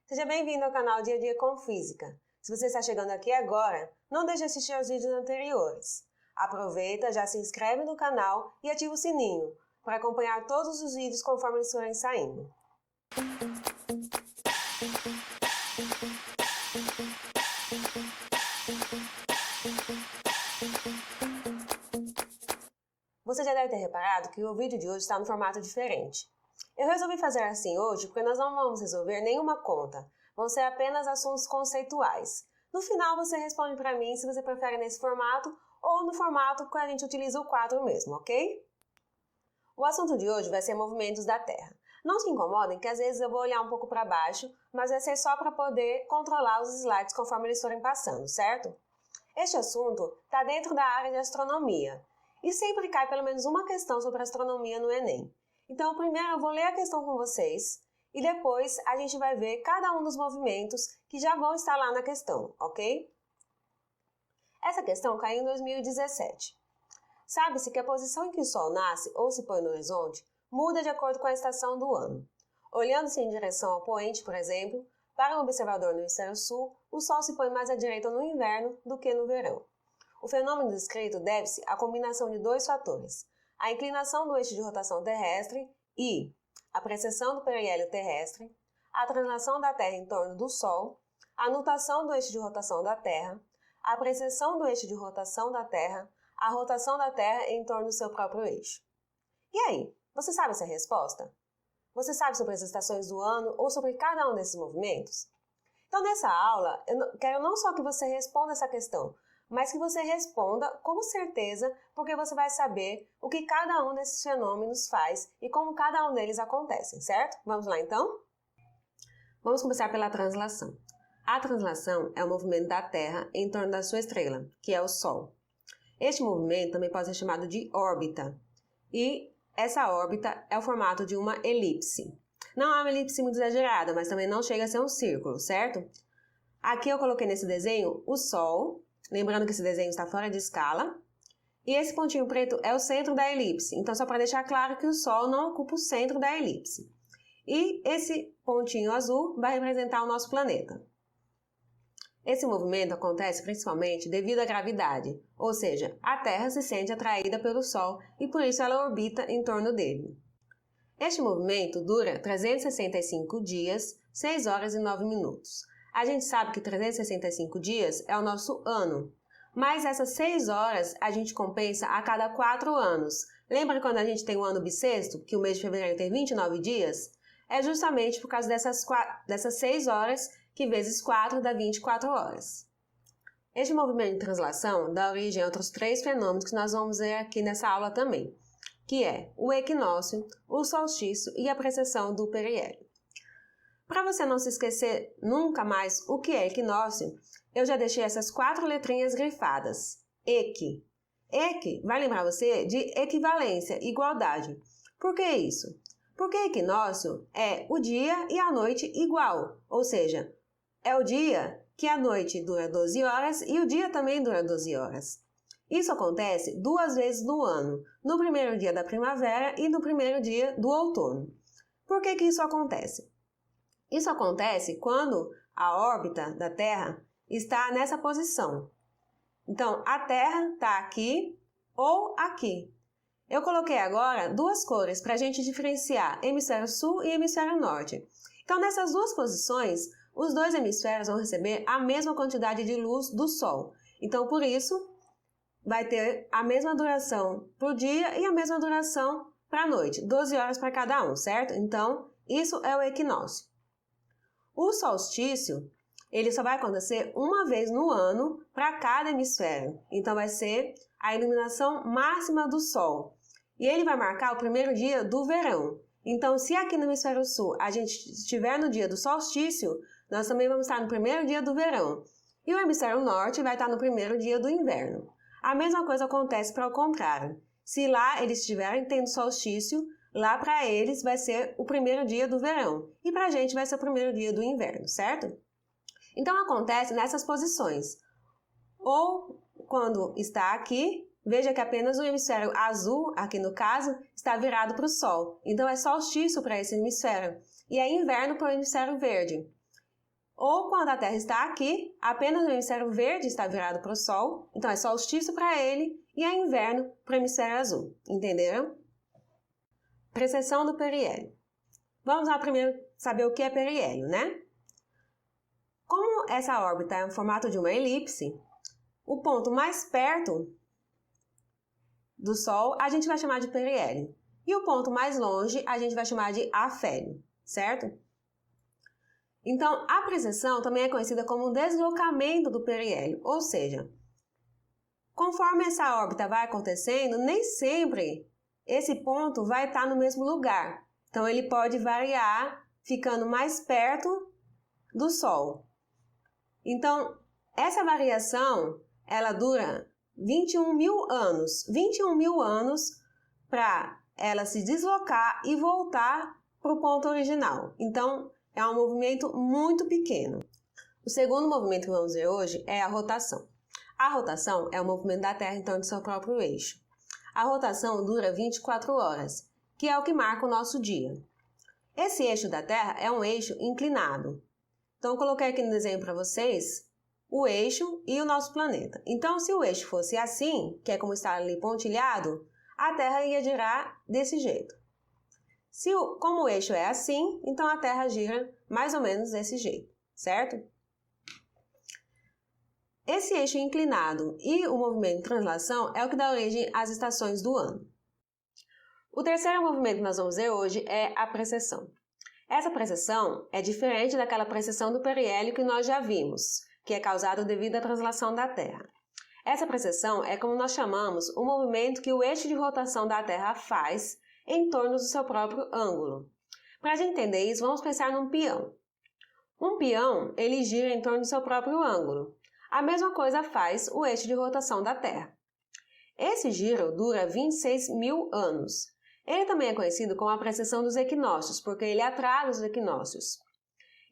Seja bem-vindo ao canal Dia a Dia com Física. Se você está chegando aqui agora, não deixe de assistir aos vídeos anteriores. Aproveita, já se inscreve no canal e ativa o sininho para acompanhar todos os vídeos conforme eles forem saindo. Você já deve ter reparado que o vídeo de hoje está no formato diferente. Eu resolvi fazer assim hoje porque nós não vamos resolver nenhuma conta, vão ser apenas assuntos conceituais. No final você responde para mim se você prefere nesse formato ou no formato que a gente utiliza o quadro mesmo, ok? O assunto de hoje vai ser movimentos da Terra. Não se incomodem que às vezes eu vou olhar um pouco para baixo, mas vai ser só para poder controlar os slides conforme eles forem passando, certo? Este assunto está dentro da área de astronomia. E sempre cai pelo menos uma questão sobre astronomia no Enem. Então, primeiro eu vou ler a questão com vocês e depois a gente vai ver cada um dos movimentos que já vão estar lá na questão, ok? Essa questão caiu em 2017. Sabe-se que a posição em que o Sol nasce ou se põe no horizonte muda de acordo com a estação do ano. Olhando-se em direção ao poente, por exemplo, para um observador no hemisfério sul, o Sol se põe mais à direita no inverno do que no verão. O fenômeno descrito deve-se à combinação de dois fatores, a inclinação do eixo de rotação terrestre e a precessão do periélio terrestre, a translação da Terra em torno do Sol, a nutação do eixo de rotação da Terra, a precessão do eixo de rotação da Terra, a rotação da Terra em torno do seu próprio eixo. E aí, você sabe essa resposta? Você sabe sobre as estações do ano ou sobre cada um desses movimentos? Então, nessa aula, eu quero não só que você responda essa questão, mas que você responda com certeza, porque você vai saber o que cada um desses fenômenos faz e como cada um deles acontece, certo? Vamos lá então? Vamos começar pela translação. A translação é o movimento da Terra em torno da sua estrela, que é o Sol. Este movimento também pode ser chamado de órbita, e essa órbita é o formato de uma elipse. Não é uma elipse muito exagerada, mas também não chega a ser um círculo, certo? Aqui eu coloquei nesse desenho o Sol. Lembrando que esse desenho está fora de escala. E esse pontinho preto é o centro da elipse. Então, só para deixar claro que o Sol não ocupa o centro da elipse. E esse pontinho azul vai representar o nosso planeta. Esse movimento acontece principalmente devido à gravidade, ou seja, a Terra se sente atraída pelo Sol e por isso ela orbita em torno dele. Este movimento dura 365 dias, 6 horas e 9 minutos. A gente sabe que 365 dias é o nosso ano, mas essas 6 horas a gente compensa a cada 4 anos. Lembra quando a gente tem o ano bissexto, que o mês de fevereiro tem 29 dias? É justamente por causa dessas 6 horas que vezes 4 dá 24 horas. Este movimento de translação dá origem a outros 3 fenômenos que nós vamos ver aqui nessa aula também, que é o equinócio, o solstício e a precessão do periélio. Para você não se esquecer nunca mais o que é equinócio, eu já deixei essas 4 letrinhas grifadas. Equi. Equi vai lembrar você de equivalência, igualdade. Por que isso? Porque equinócio é o dia e a noite igual, ou seja, é o dia que a noite dura 12 horas e o dia também dura 12 horas. Isso acontece 2 vezes no ano, no primeiro dia da primavera e no primeiro dia do outono. Por que isso acontece? Isso acontece quando a órbita da Terra está nessa posição. Então, a Terra está aqui ou aqui. Eu coloquei agora 2 cores para a gente diferenciar hemisfério sul e hemisfério norte. Então, nessas 2 posições, os 2 hemisférios vão receber a mesma quantidade de luz do Sol. Então, por isso, vai ter a mesma duração para o dia e a mesma duração para a noite. 12 horas para cada um, certo? Então, isso é o equinócio. O solstício, ele só vai acontecer uma vez no ano para cada hemisfério. Então, vai ser a iluminação máxima do Sol. E ele vai marcar o primeiro dia do verão. Então, se aqui no hemisfério sul a gente estiver no dia do solstício, nós também vamos estar no primeiro dia do verão. E o hemisfério norte vai estar no primeiro dia do inverno. A mesma coisa acontece para o contrário. Se lá eles estiverem tendo solstício, lá para eles vai ser o primeiro dia do verão e para a gente vai ser o primeiro dia do inverno, certo? Então acontece nessas posições. Ou quando está aqui, veja que apenas o hemisfério azul, aqui no caso, está virado para o Sol. Então é solstício para esse hemisfério e é inverno para o hemisfério verde. Ou quando a Terra está aqui, apenas o hemisfério verde está virado para o Sol, então é solstício para ele e é inverno para o hemisfério azul. Entenderam? Precessão do periélio. Vamos lá primeiro saber o que é periélio, né? Como essa órbita é no formato de uma elipse, o ponto mais perto do Sol a gente vai chamar de periélio. E o ponto mais longe a gente vai chamar de afélio, certo? Então, a precessão também é conhecida como deslocamento do periélio, ou seja, conforme essa órbita vai acontecendo, nem sempre esse ponto vai estar no mesmo lugar. Então, ele pode variar ficando mais perto do Sol. Então, essa variação, ela dura 21 mil anos. 21 mil anos para ela se deslocar e voltar para o ponto original. Então, é um movimento muito pequeno. O segundo movimento que vamos ver hoje é a rotação. A rotação é o movimento da Terra em torno do seu próprio eixo. A rotação dura 24 horas, que é o que marca o nosso dia. Esse eixo da Terra é um eixo inclinado. Então, eu coloquei aqui no desenho para vocês o eixo e o nosso planeta. Então, se o eixo fosse assim, que é como está ali pontilhado, a Terra ia girar desse jeito. Como o eixo é assim, então a Terra gira mais ou menos desse jeito, certo? Esse eixo inclinado e o movimento de translação é o que dá origem às estações do ano. O terceiro movimento que nós vamos ver hoje é a precessão. Essa precessão é diferente daquela precessão do periélio que nós já vimos, que é causada devido à translação da Terra. Essa precessão é como nós chamamos o movimento que o eixo de rotação da Terra faz em torno do seu próprio ângulo. Para a gente entender isso, vamos pensar num peão. Um peão, ele gira em torno do seu próprio ângulo. A mesma coisa faz o eixo de rotação da Terra. Esse giro dura 26 mil anos. Ele também é conhecido como a precessão dos equinócios, porque ele atrasa os equinócios.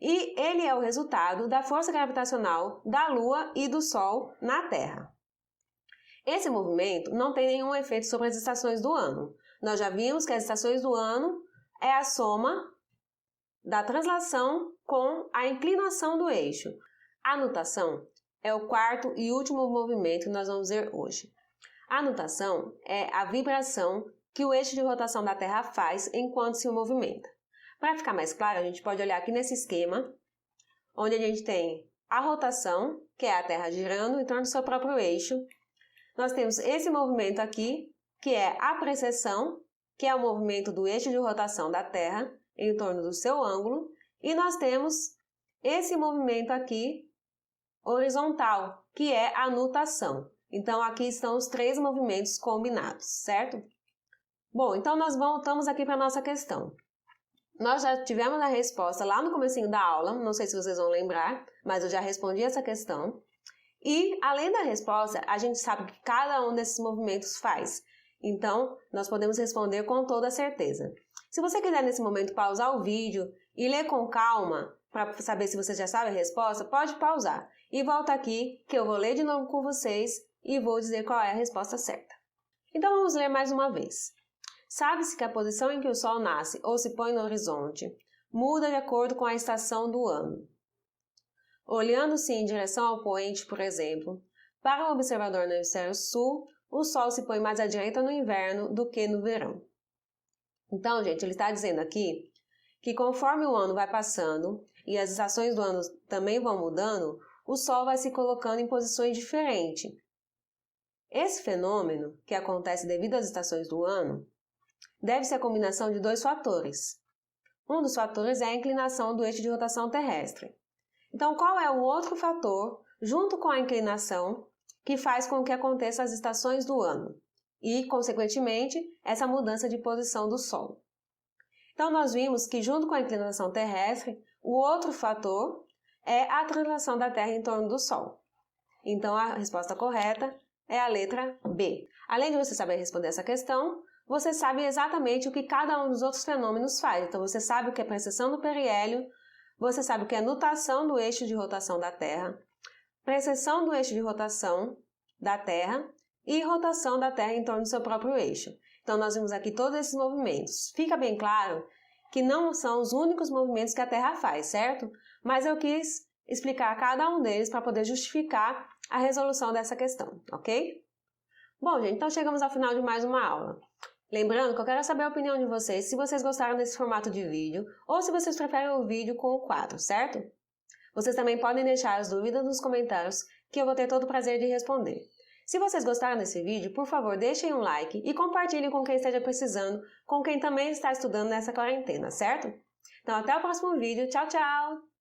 E ele é o resultado da força gravitacional da Lua e do Sol na Terra. Esse movimento não tem nenhum efeito sobre as estações do ano. Nós já vimos que as estações do ano é a soma da translação com a inclinação do eixo. A nutação é o quarto e último movimento que nós vamos ver hoje. A nutação é a vibração que o eixo de rotação da Terra faz enquanto se movimenta. Para ficar mais claro, a gente pode olhar aqui nesse esquema, onde a gente tem a rotação, que é a Terra girando em torno do seu próprio eixo. Nós temos esse movimento aqui, que é a precessão, que é o movimento do eixo de rotação da Terra em torno do seu ângulo, e nós temos esse movimento aqui horizontal, que é a nutação. Então, aqui estão os três movimentos combinados, certo? Bom, então nós voltamos aqui para a nossa questão. Nós já tivemos a resposta lá no comecinho da aula, não sei se vocês vão lembrar, mas eu já respondi essa questão. E, além da resposta, a gente sabe o que cada um desses movimentos faz. Então, nós podemos responder com toda certeza. Se você quiser, nesse momento, pausar o vídeo e ler com calma, para saber se você já sabe a resposta, pode pausar. E volta aqui, que eu vou ler de novo com vocês e vou dizer qual é a resposta certa. Então, vamos ler mais uma vez. Sabe-se que a posição em que o Sol nasce ou se põe no horizonte muda de acordo com a estação do ano. Olhando-se em direção ao poente, por exemplo, para um observador no hemisfério sul, o Sol se põe mais à direita no inverno do que no verão. Então, gente, ele está dizendo aqui que conforme o ano vai passando e as estações do ano também vão mudando, o Sol vai se colocando em posições diferentes. Esse fenômeno, que acontece devido às estações do ano, deve-se à combinação de dois fatores. Um dos fatores é a inclinação do eixo de rotação terrestre. Então, qual é o outro fator, junto com a inclinação, que faz com que aconteça as estações do ano e, consequentemente, essa mudança de posição do Sol? Então, nós vimos que, junto com a inclinação terrestre, o outro fator é a translação da Terra em torno do Sol. Então, a resposta correta é a letra B. Além de você saber responder essa questão, você sabe exatamente o que cada um dos outros fenômenos faz. Então, você sabe o que é precessão do periélio, você sabe o que é nutação do eixo de rotação da Terra, precessão do eixo de rotação da Terra e rotação da Terra em torno do seu próprio eixo. Então, nós vimos aqui todos esses movimentos. Fica bem claro que não são os únicos movimentos que a Terra faz, certo? Mas eu quis explicar cada um deles para poder justificar a resolução dessa questão, ok? Bom, gente, então chegamos ao final de mais uma aula. Lembrando que eu quero saber a opinião de vocês, se vocês gostaram desse formato de vídeo ou se vocês preferem o vídeo com o quadro, certo? Vocês também podem deixar as dúvidas nos comentários que eu vou ter todo o prazer de responder. Se vocês gostaram desse vídeo, por favor, deixem um like e compartilhem com quem esteja precisando, com quem também está estudando nessa quarentena, certo? Então até o próximo vídeo. Tchau, tchau!